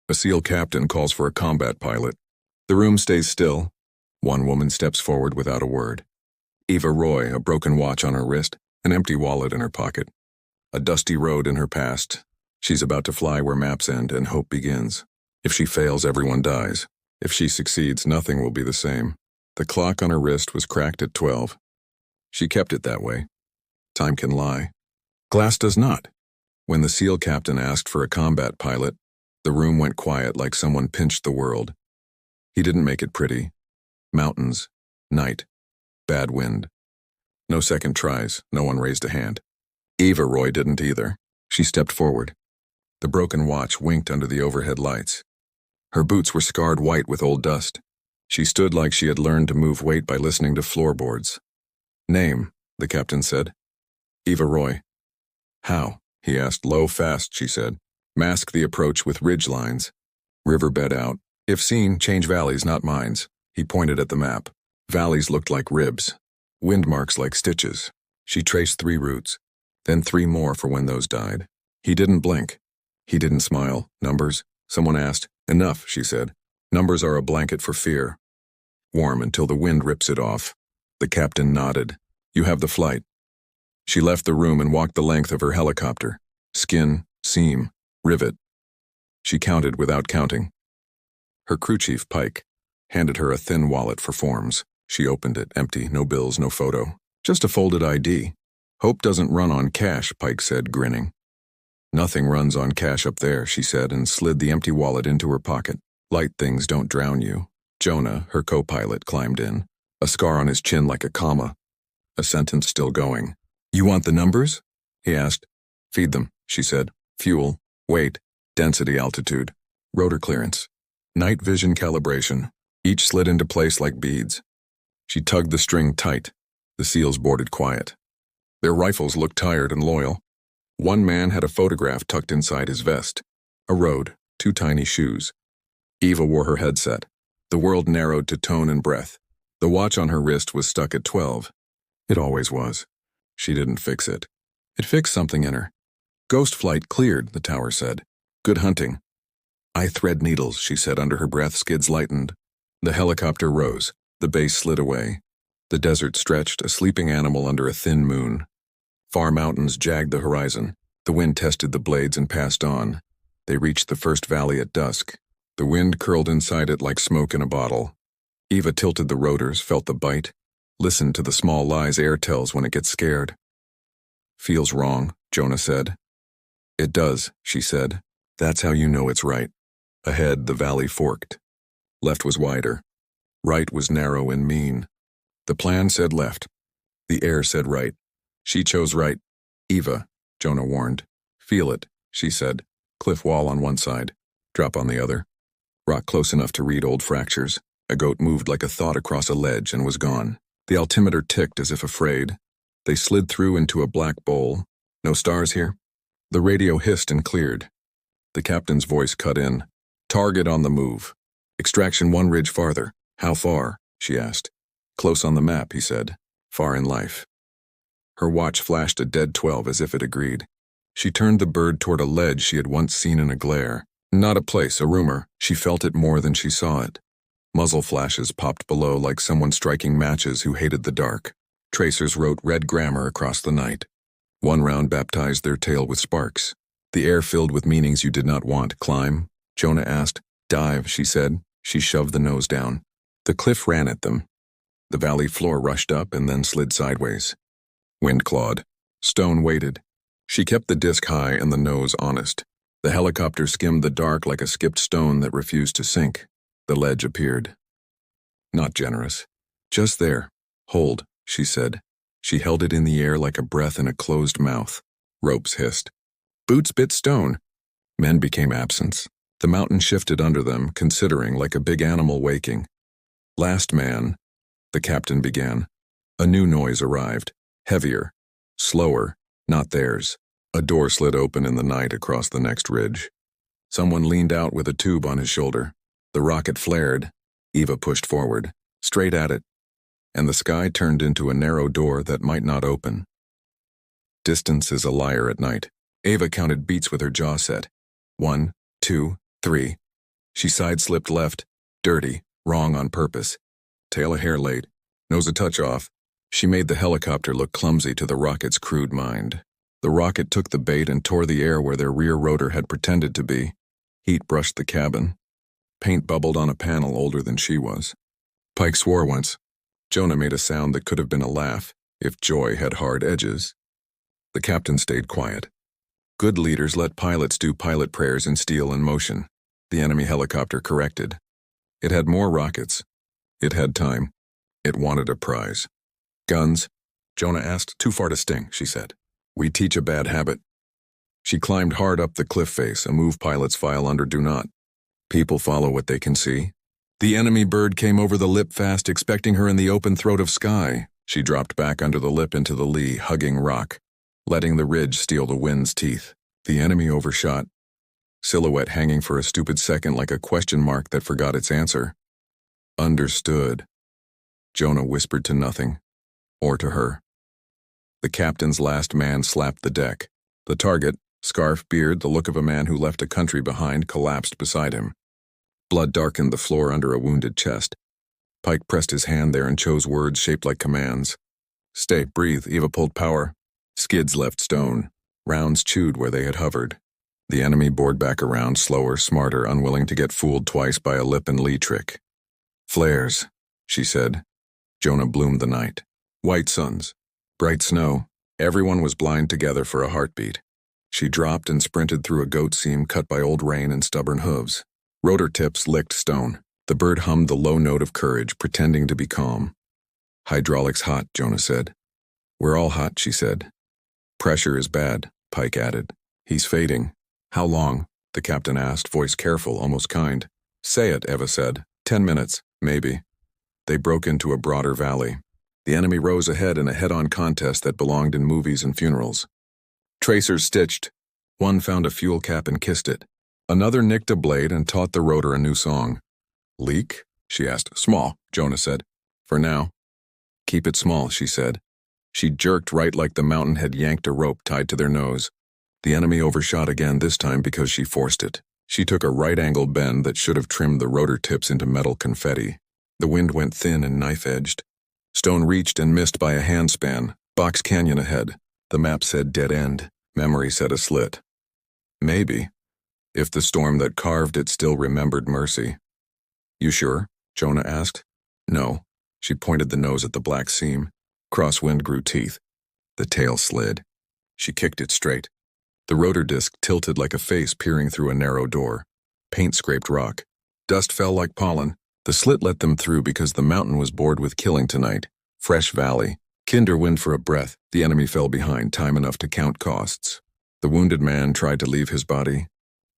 A SEAL captain calls for a combat pilot. The room stays still. One woman steps forward without a word. Eva Roy, a broken watch on her wrist, an empty wallet in her pocket. A dusty road in her past. She's about to fly where maps end and hope begins. If she fails, everyone dies. If she succeeds, nothing will be the same. The clock on her wrist was cracked at 12. She kept it that way. Time can lie. Glass does not. When the SEAL captain asked for a combat pilot, the room went quiet like someone pinched the world. He didn't make it pretty. Mountains, night, bad wind. No second tries, no one raised a hand. Eva Roy didn't either. She stepped forward. The broken watch winked under the overhead lights. Her boots were scarred white with old dust. She stood like she had learned to move weight by listening to floorboards. Name, the captain said. Eva Roy. How? He asked. Low, fast, she said. Mask the approach with ridge lines. Riverbed out. If seen, change valleys, not mines. He pointed at the map. Valleys looked like ribs. Wind marks like stitches. She traced 3 routes, then 3 more for when those died. He didn't blink. He didn't smile. Numbers? Someone asked. Enough, she said. Numbers are a blanket for fear. Warm until the wind rips it off. The captain nodded. You have the flight. She left the room and walked the length of her helicopter. Skin, seam, rivet. She counted without counting. Her crew chief, Pike, handed her a thin wallet for forms. She opened it, empty, no bills, no photo. Just a folded ID. Hope doesn't run on cash, Pike said, grinning. Nothing runs on cash up there, she said, and slid the empty wallet into her pocket. Light things don't drown you. Jonah, her co-pilot, climbed in. A scar on his chin like a comma. A sentence still going. You want the numbers? He asked. Feed them, she said. Fuel, weight, density, altitude, rotor clearance, night vision calibration. Each slid into place like beads. She tugged the string tight. The SEALs boarded quiet. Their rifles looked tired and loyal. One man had a photograph tucked inside his vest. A road, 2 tiny shoes. Eva wore her headset. The world narrowed to tone and breath. The watch on her wrist was stuck at 12. It always was. She didn't fix it. It fixed something in her. Ghost flight cleared, the tower said. Good hunting. I thread needles, she said under her breath. Skids lightened. The helicopter rose. The base slid away. The desert stretched, a sleeping animal under a thin moon. Far mountains jagged the horizon. The wind tested the blades and passed on. They reached the first valley at dusk. The wind curled inside it like smoke in a bottle. Eva tilted the rotors, felt the bite. Listened to the small lies air tells when it gets scared. Feels wrong, Jonah said. It does, she said. That's how you know it's right. Ahead, the valley forked. Left was wider. Right was narrow and mean. The plan said left. The air said right. She chose right. Eva, Jonah warned. Feel it, she said. Cliff wall on one side. Drop on the other. Rock close enough to read old fractures. A goat moved like a thought across a ledge and was gone. The altimeter ticked as if afraid. They slid through into a black bowl. No stars here? The radio hissed and cleared. The captain's voice cut in. Target on the move. Extraction 1 ridge farther. How far? She asked. Close on the map, he said. Far in life. Her watch flashed a dead 12 as if it agreed. She turned the bird toward a ledge she had once seen in a glare. Not a place, a rumor. She felt it more than she saw it. Muzzle flashes popped below like someone striking matches who hated the dark. Tracers wrote red grammar across the night. One round baptized their tail with sparks. The air filled with meanings you did not want. Climb? Jonah asked. Dive, she said. She shoved the nose down. The cliff ran at them. The valley floor rushed up and then slid sideways. Wind clawed. Stone waited. She kept the disc high and the nose honest. The helicopter skimmed the dark like a skipped stone that refused to sink. The ledge appeared. Not generous. Just there. Hold, she said. She held it in the air like a breath in a closed mouth. Ropes hissed. Boots bit stone. Men became absence. The mountain shifted under them, considering like a big animal waking. Last man, the captain began. A new noise arrived. Heavier. Slower. Not theirs. A door slid open in the night across the next ridge. Someone leaned out with a tube on his shoulder. The rocket flared. Eva pushed forward, straight at it, and the sky turned into a narrow door that might not open. Distance is a liar at night. Eva counted beats with her jaw set. 1, 2, 3. She side-slipped left, dirty, wrong on purpose. Tail a hair late, nose a touch off. She made the helicopter look clumsy to the rocket's crude mind. The rocket took the bait and tore the air where their rear rotor had pretended to be. Heat brushed the cabin. Paint bubbled on a panel older than she was. Pike swore once. Jonah made a sound that could have been a laugh if joy had hard edges. The captain stayed quiet. Good leaders let pilots do pilot prayers in steel and motion. The enemy helicopter corrected. It had more rockets. It had time. It wanted a prize. Guns? Jonah asked. Too far to sting, she said. We teach a bad habit. She climbed hard up the cliff face, a move pilots file under do not. People follow what they can see. The enemy bird came over the lip fast, expecting her in the open throat of sky. She dropped back under the lip into the lee, hugging rock, letting the ridge steal the wind's teeth. The enemy overshot. Silhouette hanging for a stupid second like a question mark that forgot its answer. Understood. Jonah whispered to nothing, or to her. The captain's last man slapped the deck. The target, scarf, beard, the look of a man who left a country behind, collapsed beside him. Blood darkened the floor under a wounded chest. Pike pressed his hand there and chose words shaped like commands. Stay, breathe. Eva pulled power. Skids left stone. Rounds chewed where they had hovered. The enemy bored back around, slower, smarter, unwilling to get fooled twice by a lip and lee trick. Flares, she said. Jonah bloomed the night. White suns. Bright snow. Everyone was blind together for a heartbeat. She dropped and sprinted through a goat seam cut by old rain and stubborn hooves. Rotor tips licked stone. The bird hummed the low note of courage, pretending to be calm. Hydraulics hot, Jonah said. We're all hot, she said. Pressure is bad, Pike added. He's fading. How long? The captain asked, voice careful, almost kind. Say it, Eva said. 10 minutes, maybe. They broke into a broader valley. The enemy rose ahead in a head-on contest that belonged in movies and funerals. Tracers stitched. One found a fuel cap and kissed it. Another nicked a blade and taught the rotor a new song. Leak? She asked. Small, Jonah said. For now. Keep it small, she said. She jerked right like the mountain had yanked a rope tied to their nose. The enemy overshot again, this time because she forced it. She took a right-angle bend that should have trimmed the rotor tips into metal confetti. The wind went thin and knife-edged. Stone reached and missed by a handspan. Box Canyon ahead. The map said dead end. Memory said a slit. Maybe. If the storm that carved it still remembered mercy. You sure? Jonah asked. No. She pointed the nose at the black seam. Crosswind grew teeth. The tail slid. She kicked it straight. The rotor disc tilted like a face peering through a narrow door. Paint scraped rock. Dust fell like pollen. The slit let them through because the mountain was bored with killing tonight. Fresh valley. Kinder wind for a breath. The enemy fell behind time enough to count costs. The wounded man tried to leave his body.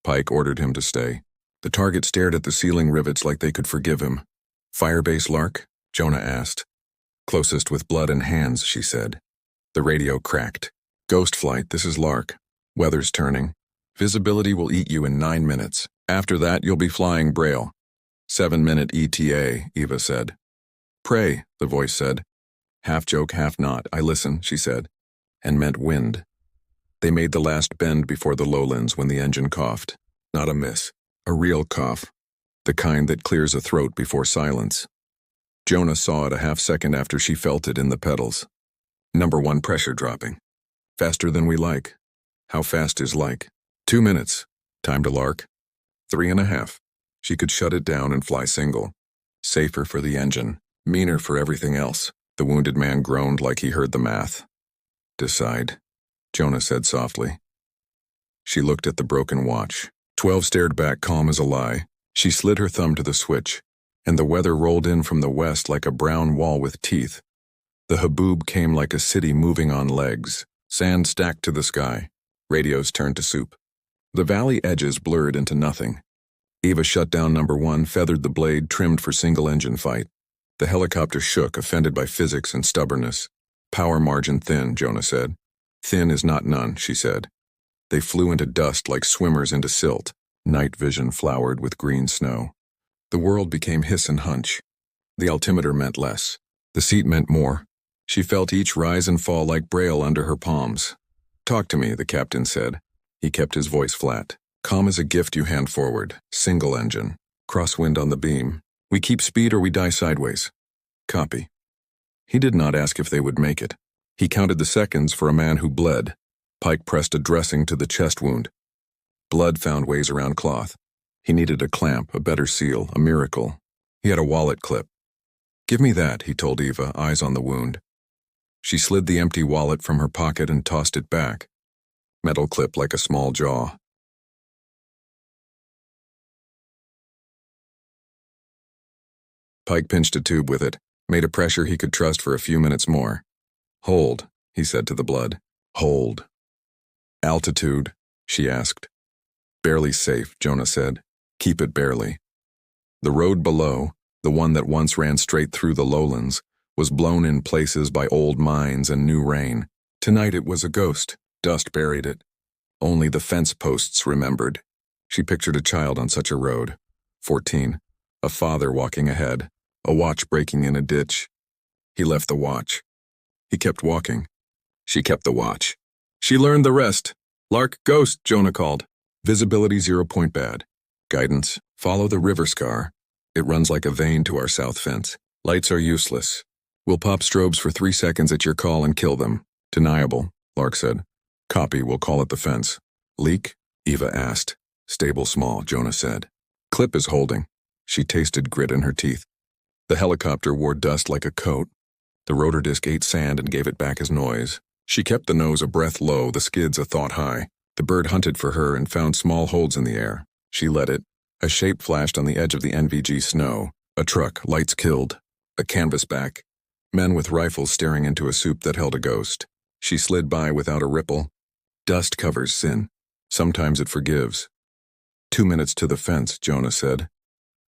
Pike ordered him to stay. The target stared at the ceiling rivets like they could forgive him. Firebase Lark? Jonah asked. Closest with blood and hands, she said. The radio cracked. Ghost flight, this is Lark. Weather's turning. Visibility will eat you in 9 minutes. After that, you'll be flying Braille. 7-minute ETA, Eva said. Pray, the voice said. Half joke, half not. I listen, she said, and meant wind. They made the last bend before the lowlands when the engine coughed. Not a miss. A real cough. The kind that clears a throat before silence. Jonah saw it a half second after she felt it in the pedals. Number 1 pressure dropping. Faster than we like. How fast is like? 2 minutes. Time to Lark. 3.5. She could shut it down and fly single. Safer for the engine. Meaner for everything else. The wounded man groaned like he heard the math. Decide, Jonah said softly. She looked at the broken watch. 12 stared back calm as a lie. She slid her thumb to the switch, and the weather rolled in from the west like a brown wall with teeth. The haboob came like a city moving on legs. Sand stacked to the sky. Radios turned to soup. The valley edges blurred into nothing. Eva shut down number 1, feathered the blade, trimmed for single-engine fight. The helicopter shook, offended by physics and stubbornness. Power margin thin, Jonah said. Thin is not none, she said. They flew into dust like swimmers into silt. Night vision flowered with green snow. The world became hiss and hunch. The altimeter meant less. The seat meant more. She felt each rise and fall like Braille under her palms. Talk to me, the captain said. He kept his voice flat. Calm as a gift you hand forward. Single engine. Crosswind on the beam. We keep speed or we die sideways. Copy. He did not ask if they would make it. He counted the seconds for a man who bled. Pike pressed a dressing to the chest wound. Blood found ways around cloth. He needed a clamp, a better seal, a miracle. He had a wallet clip. Give me that, he told Eva, eyes on the wound. She slid the empty wallet from her pocket and tossed it back. Metal clip like a small jaw. Pike pinched a tube with it, made a pressure he could trust for a few minutes more. Hold, he said to the blood. Hold. Altitude, she asked. Barely safe, Jonah said. Keep it barely. The road below, the one that once ran straight through the lowlands, was blown in places by old mines and new rain. Tonight it was a ghost. Dust buried it. Only the fence posts remembered. She pictured a child on such a road. 14. A father walking ahead. A watch breaking in a ditch. He left the watch. He kept walking. She kept the watch. She learned the rest. Lark, ghost, Jonah called. Visibility 0 point bad. Guidance, follow the river scar. It runs like a vein to our south fence. Lights are useless. We'll pop strobes for 3 seconds at your call and kill them. Deniable, Lark said. Copy, we'll call it the fence. Leak? Eva asked. Stable small, Jonah said. Clip is holding. She tasted grit in her teeth. The helicopter wore dust like a coat. The rotor disc ate sand and gave it back as noise. She kept the nose a breath low, the skids a thought high. The bird hunted for her and found small holds in the air. She let it. A shape flashed on the edge of the NVG snow. A truck, lights killed. A canvasback. Men with rifles staring into a soup that held a ghost. She slid by without a ripple. Dust covers sin. Sometimes it forgives. 2 minutes to the fence, Jonah said.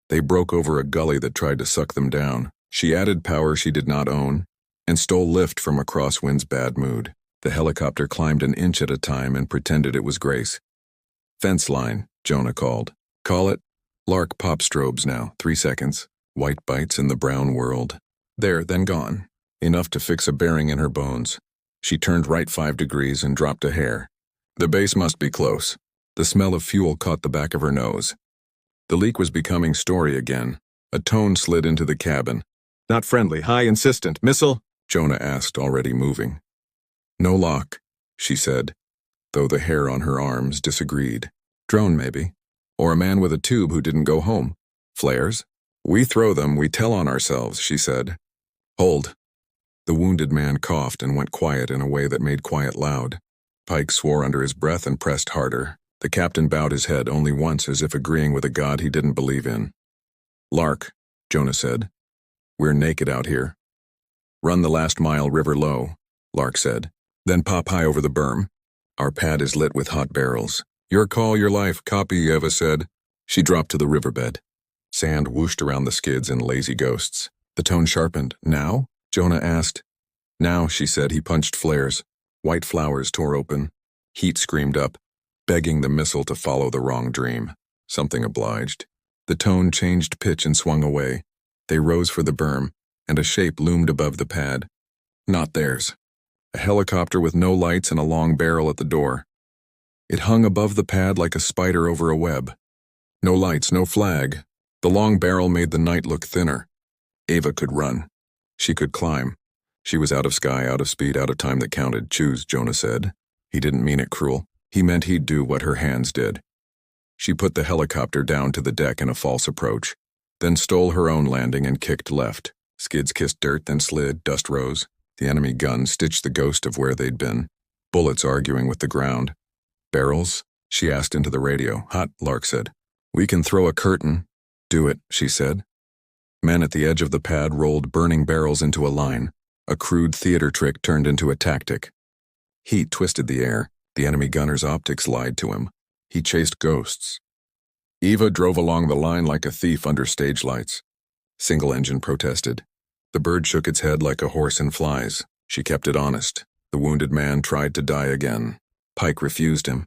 They broke over a gully that tried to suck them down. She added power she did not own and stole lift from a crosswind's bad mood. The helicopter climbed an inch at a time and pretended it was grace. Fence line, Jonah called. Call it. Lark pop strobes now, 3 seconds. White bites in the brown world. There, then gone. Enough to fix a bearing in her bones. She turned right 5 degrees and dropped a hair. The base must be close. The smell of fuel caught the back of her nose. The leak was becoming story again. A tone slid into the cabin. Not friendly, high, insistent. Missile? Jonah asked, already moving. No lock, she said, though the hair on her arms disagreed. Drone, maybe. Or a man with a tube who didn't go home. Flares? We throw them, we tell on ourselves, she said. Hold. The wounded man coughed and went quiet in a way that made quiet loud. Pike swore under his breath and pressed harder. The captain bowed his head only once as if agreeing with a god he didn't believe in. Lark, Jonah said. We're naked out here. Run the last mile river low, Lark said. Then pop high over the berm. Our pad is lit with hot barrels. Your call, your life, copy, Eva said. She dropped to the riverbed. Sand whooshed around the skids in lazy ghosts. The tone sharpened. Now? Jonah asked. Now, she said. He punched flares. White flowers tore open. Heat screamed up, begging the missile to follow the wrong dream. Something obliged. The tone changed pitch and swung away. They rose for the berm, and a shape loomed above the pad. Not theirs. A helicopter with no lights and a long barrel at the door. It hung above the pad like a spider over a web. No lights, no flag. The long barrel made the night look thinner. Eva could run. She could climb. She was out of sky, out of speed, out of time that counted. Choose, Jonah said. He didn't mean it cruel. He meant he'd do what her hands did. She put the helicopter down to the deck in a false approach, then stole her own landing and kicked left. Skids kissed dirt, then slid, dust rose. The enemy gun stitched the ghost of where they'd been. Bullets arguing with the ground. Barrels? She asked into the radio. Hot, Lark said. We can throw a curtain. Do it, she said. Men at the edge of the pad rolled burning barrels into a line. A crude theater trick turned into a tactic. Heat twisted the air. The enemy gunner's optics lied to him. He chased ghosts. Eva drove along the line like a thief under stage lights. Single engine protested. The bird shook its head like a horse in flies. She kept it honest. The wounded man tried to die again. Pike refused him.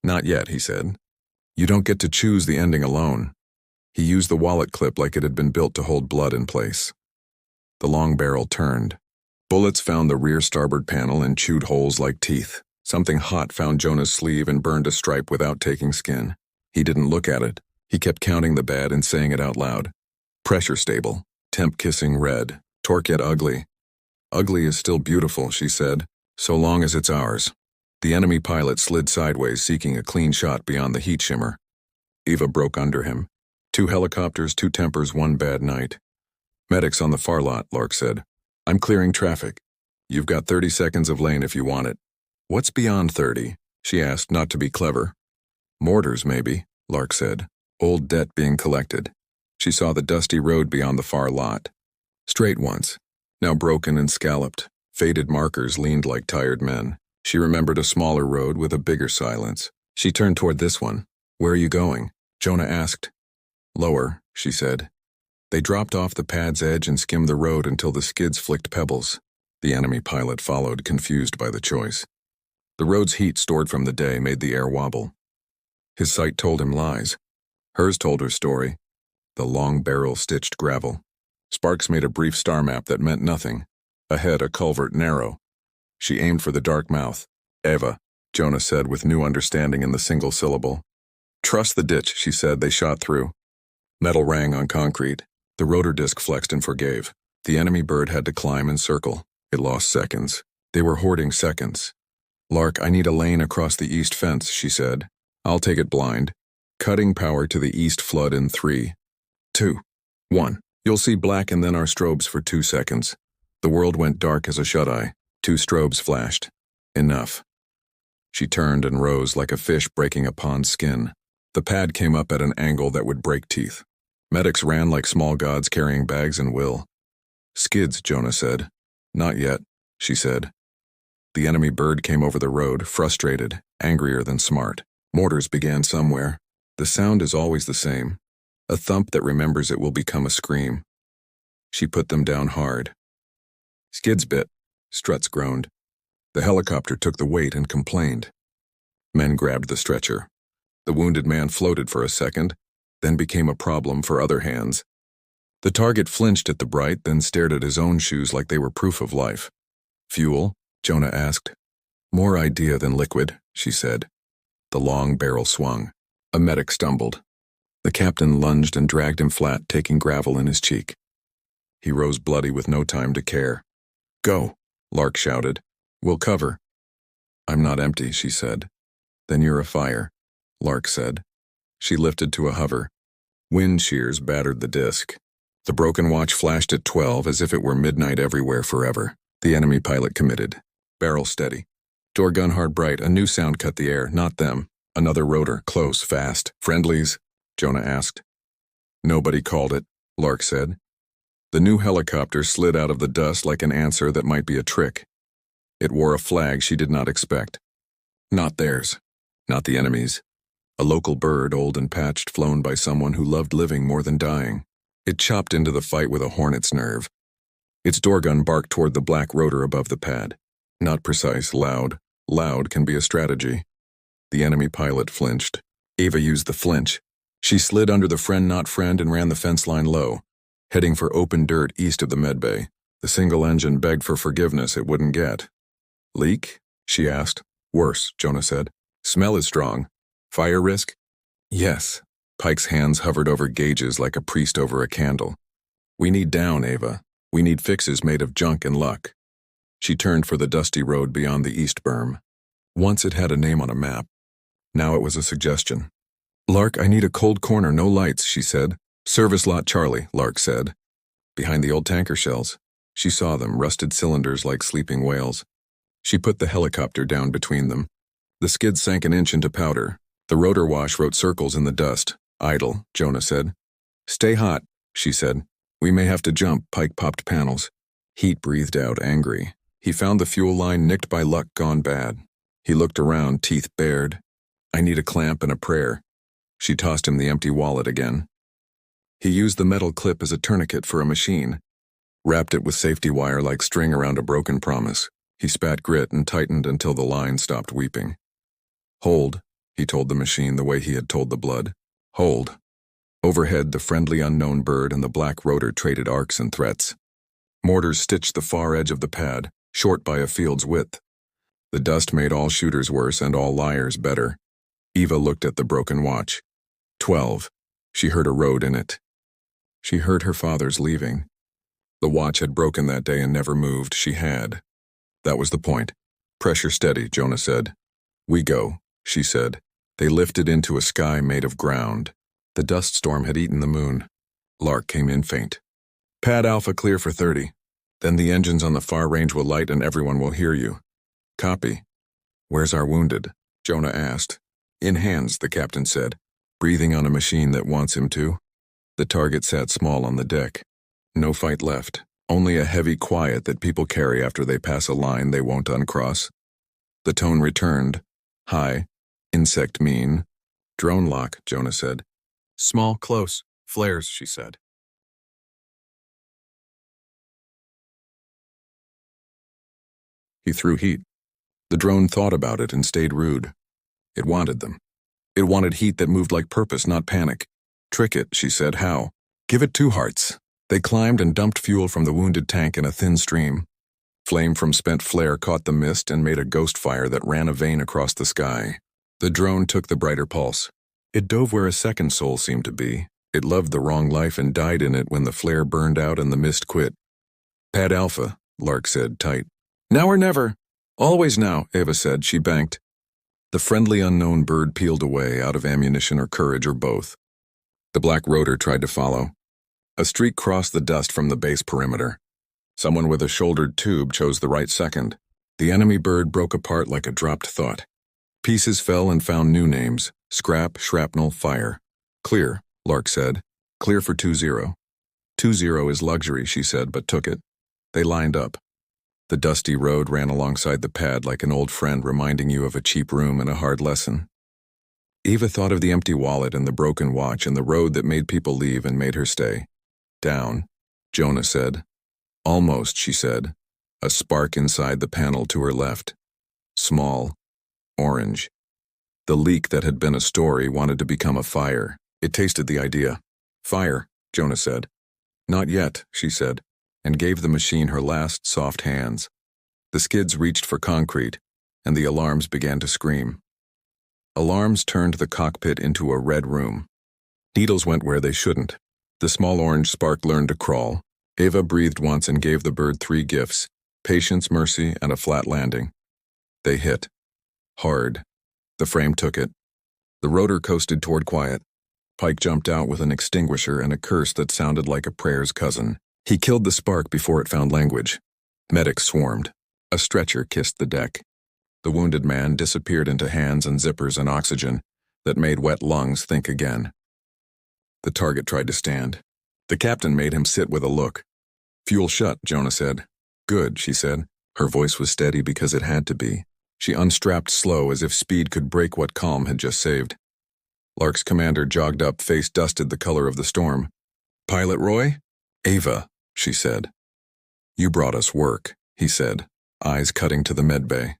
Not yet, he said. You don't get to choose the ending alone. He used the wallet clip like it had been built to hold blood in place. The long barrel turned. Bullets found the rear starboard panel and chewed holes like teeth. Something hot found Jonah's sleeve and burned a stripe without taking skin. He didn't look at it. He kept counting the bad and saying it out loud. Pressure stable, temp kissing red, torque yet ugly. Ugly is still beautiful, she said, so long as it's ours. The enemy pilot slid sideways, seeking a clean shot beyond the heat shimmer. Eva broke under him. 2 helicopters, 2 tempers, 1 bad night. Medics on the far lot, Lark said. I'm clearing traffic. You've got 30 seconds of lane if you want it. What's beyond 30? She asked, not to be clever. Mortars, maybe, Lark said. Old debt being collected. She saw the dusty road beyond the far lot. Straight once, now broken and scalloped. Faded markers leaned like tired men. She remembered a smaller road with a bigger silence. She turned toward this one. Where are you going? Jonah asked. Lower, she said. They dropped off the pad's edge and skimmed the road until the skids flicked pebbles. The enemy pilot followed, confused by the choice. The road's heat stored from the day made the air wobble. His sight told him lies. Hers told her story. The long barrel-stitched gravel. Sparks made a brief star map that meant nothing. Ahead, a culvert narrow. She aimed for the dark mouth. Eva, Jonah said with new understanding in the single syllable. Trust the ditch, she said. They shot through. Metal rang on concrete. The rotor disc flexed and forgave. The enemy bird had to climb and circle. It lost seconds. They were hoarding seconds. Lark, I need a lane across the east fence, she said. I'll take it blind. Cutting power to the east flood in 3, 2, 1. You'll see black and then our strobes for 2 seconds. The world went dark as a shut-eye. 2 strobes flashed. Enough. She turned and rose like a fish breaking a pond's skin. The pad came up at an angle that would break teeth. Medics ran like small gods carrying bags and will. Skids, Jonah said. Not yet, she said. The enemy bird came over the road, frustrated, angrier than smart. Mortars began somewhere. The sound is always the same. A thump that remembers it will become a scream. She put them down hard. Skids bit. Struts groaned. The helicopter took the weight and complained. Men grabbed the stretcher. The wounded man floated for a second, then became a problem for other hands. The target flinched at the bright, then stared at his own shoes like they were proof of life. Fuel? Jonah asked. More idea than liquid, she said. The long barrel swung. A medic stumbled. The captain lunged and dragged him flat, taking gravel in his cheek. He rose bloody with no time to care. Go, Lark shouted. We'll cover. I'm not empty, she said. Then you're a fire, Lark said. She lifted to a hover. Wind shears battered the disc. The broken watch flashed at 12 as if it were midnight everywhere forever. The enemy pilot committed. Barrel steady. Door gun hard bright. A new sound cut the air, not them. Another rotor, close, fast. Friendlies? Jonah asked. Nobody called it, Lark said. The new helicopter slid out of the dust like an answer that might be a trick. It wore a flag she did not expect. Not theirs. Not the enemy's. A local bird, old and patched, flown by someone who loved living more than dying. It chopped into the fight with a hornet's nerve. Its door gun barked toward the black rotor above the pad. Not precise, loud. Loud can be a strategy. The enemy pilot flinched. Eva used the flinch. She slid under the friend not friend and ran the fence line low, heading for open dirt east of the medbay. The single engine begged for forgiveness it wouldn't get. Leak? She asked. Worse, Jonah said. Smell is strong. Fire risk? Yes. Pike's hands hovered over gauges like a priest over a candle. We need down, Eva. We need fixes made of junk and luck. She turned for the dusty road beyond the east berm. Once it had a name on a map. Now it was a suggestion. Lark, I need a cold corner, no lights, she said. Service lot Charlie, Lark said. Behind the old tanker shells. She saw them, rusted cylinders like sleeping whales. She put the helicopter down between them. The skid sank an inch into powder. The rotor wash wrote circles in the dust. Idle, Jonah said. Stay hot, she said. We may have to jump, Pike popped panels. Heat breathed out, angry. He found the fuel line nicked by luck gone bad. He looked around, teeth bared. I need a clamp and a prayer. She tossed him the empty wallet again. He used the metal clip as a tourniquet for a machine, wrapped it with safety wire like string around a broken promise. He spat grit and tightened until the line stopped weeping. Hold, he told the machine the way he had told the blood. Hold. Overhead, the friendly unknown bird and the black rotor traded arcs and threats. Mortars stitched the far edge of the pad, short by a field's width. The dust made all shooters worse and all liars better. Eva looked at the broken watch. 12. She heard a road in it. She heard her father's leaving. The watch had broken that day and never moved. She had. That was the point. Pressure steady, Jonah said. We go, she said. They lifted into a sky made of ground. The dust storm had eaten the moon. Lark came in faint. Pad Alpha clear for 30. Then the engines on the far range will light and everyone will hear you. Copy. Where's our wounded? Jonah asked. In hands, the captain said, breathing on a machine that wants him to. The target sat small on the deck. No fight left, only a heavy quiet that people carry after they pass a line they won't uncross. The tone returned. High. Insect mean. Drone lock, Jonah said. Small, close. Flares, she said. He threw heat. The drone thought about it and stayed rude. It wanted them. It wanted heat that moved like purpose, not panic. Trick it, she said. How? Give it 2 hearts. They climbed and dumped fuel from the wounded tank in a thin stream. Flame from spent flare caught the mist and made a ghost fire that ran a vein across the sky. The drone took the brighter pulse. It dove where a second soul seemed to be. It loved the wrong life and died in it when the flare burned out and the mist quit. Pad Alpha, Lark said, tight. Now or never. Always now, Eva said. She banked. The friendly unknown bird peeled away, out of ammunition or courage or both. The black rotor tried to follow. A streak crossed the dust from the base perimeter. Someone with a shouldered tube chose the right second. The enemy bird broke apart like a dropped thought. Pieces fell and found new names. Scrap, shrapnel, fire. Clear, Lark said. Clear for 2-0. 2-0 is luxury, she said, but took it. They lined up. The dusty road ran alongside the pad like an old friend reminding you of a cheap room and a hard lesson. Eva thought of the empty wallet and the broken watch and the road that made people leave and made her stay. Down, Jonah said. Almost, she said. A spark inside the panel to her left. Small. Orange. The leak that had been a story wanted to become a fire. It tasted the idea. Fire, Jonah said. Not yet, she said, and gave the machine her last soft hands. The skids reached for concrete, and the alarms began to scream. Alarms turned the cockpit into a red room. Needles went where they shouldn't. The small orange spark learned to crawl. Eva breathed once and gave the bird 3 gifts: patience, mercy, and a flat landing. They hit. Hard. The frame took it. The rotor coasted toward quiet. Pike jumped out with an extinguisher and a curse that sounded like a prayer's cousin. He killed the spark before it found language. Medics swarmed. A stretcher kissed the deck. The wounded man disappeared into hands and zippers and oxygen that made wet lungs think again. The target tried to stand. The captain made him sit with a look. Fuel shut, Jonah said. Good, she said. Her voice was steady because it had to be. She unstrapped slow as if speed could break what calm had just saved. Lark's commander jogged up, face dusted the color of the storm. Pilot Roy? Eva, she said. You brought us work, he said, eyes cutting to the medbay.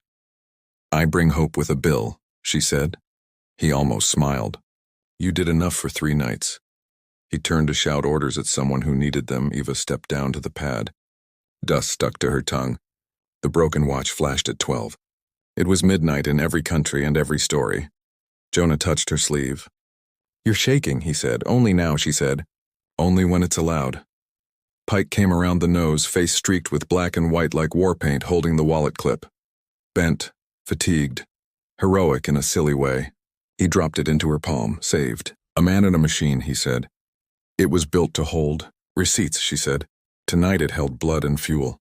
I bring hope with a bill, she said. He almost smiled. You did enough for 3 nights. He turned to shout orders at someone who needed them. Eva stepped down to the pad. Dust stuck to her tongue. The broken watch flashed at 12. It was midnight in every country and every story. Jonah touched her sleeve. You're shaking, he said. Only now, she said. Only when it's allowed. Pike came around the nose, face streaked with black and white like war paint, holding the wallet clip. Bent, fatigued, heroic in a silly way. He dropped it into her palm, saved. A man in a machine, he said. It was built to hold. Receipts, she said. Tonight it held blood and fuel.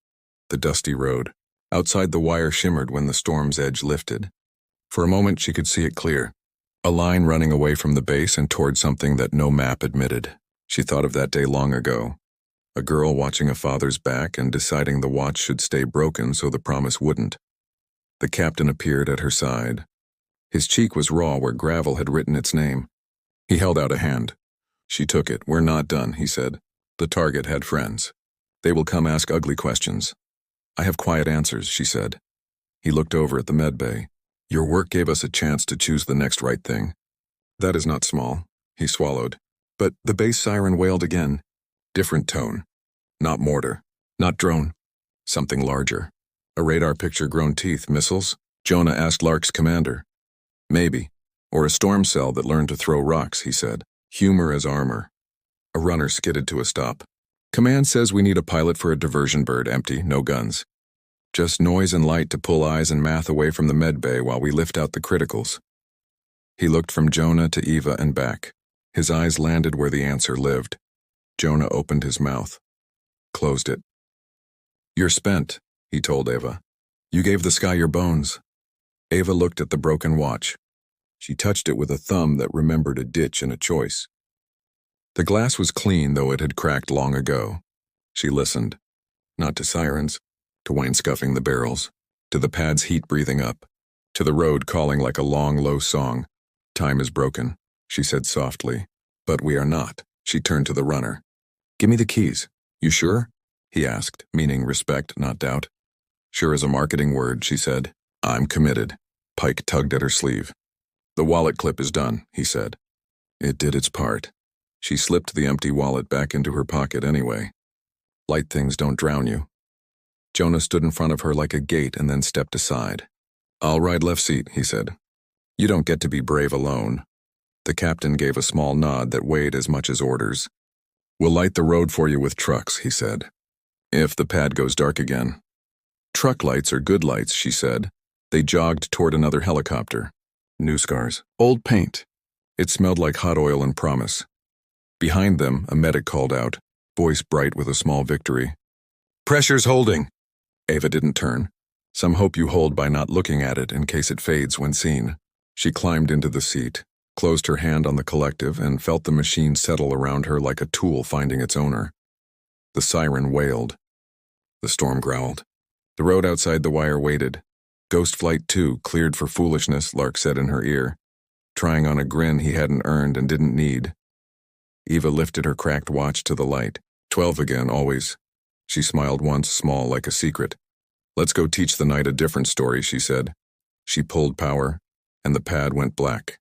The dusty road. Outside the wire shimmered when the storm's edge lifted. For a moment she could see it clear. A line running away from the base and toward something that no map admitted. She thought of that day long ago. A girl watching a father's back and deciding the watch should stay broken so the promise wouldn't. The captain appeared at her side. His cheek was raw where gravel had written its name. He held out a hand. She took it. We're not done, he said. The target had friends. They will come ask ugly questions. I have quiet answers, she said. He looked over at the medbay. Your work gave us a chance to choose the next right thing. That is not small, he swallowed. But the base siren wailed again. Different tone. Not mortar. Not drone. Something larger. A radar picture grown teeth, missiles? Jonah asked Lark's commander. Maybe. Or a storm cell that learned to throw rocks, he said. Humor as armor. A runner skidded to a stop. Command says we need a pilot for a diversion bird, empty, no guns. Just noise and light to pull eyes and math away from the med bay while we lift out the criticals. He looked from Jonah to Eva and back. His eyes landed where the answer lived. Jonah opened his mouth. Closed it. You're spent, he told Eva. You gave the sky your bones. Eva looked at the broken watch. She touched it with a thumb that remembered a ditch and a choice. The glass was clean, though it had cracked long ago. She listened. Not to sirens, to wine scuffing the barrels, to the pad's heat breathing up, to the road calling like a long, low song. Time is broken, she said softly. But we are not. She turned to the runner. Give me the keys. You sure? He asked, meaning respect, not doubt. Sure is a marketing word, she said. I'm committed. Pike tugged at her sleeve. The wallet clip is done, he said. It did its part. She slipped the empty wallet back into her pocket anyway. Light things don't drown you. Jonah stood in front of her like a gate and then stepped aside. I'll ride left seat, he said. You don't get to be brave alone. The captain gave a small nod that weighed as much as orders. We'll light the road for you with trucks, he said. If the pad goes dark again. Truck lights are good lights, she said. They jogged toward another helicopter. New scars. Old paint. It smelled like hot oil and promise. Behind them, a medic called out, voice bright with a small victory. Pressure's holding. Eva didn't turn. Some hope you hold by not looking at it in case it fades when seen. She climbed into the seat, closed her hand on the collective, and felt the machine settle around her like a tool finding its owner. The siren wailed. The storm growled. The road outside the wire waited. Ghost Flight 2 cleared for foolishness, Lark said in her ear, trying on a grin he hadn't earned and didn't need. Eva lifted her cracked watch to the light. 12 again, always. She smiled once, small like a secret. Let's go teach the night a different story, she said. She pulled power, and the pad went black.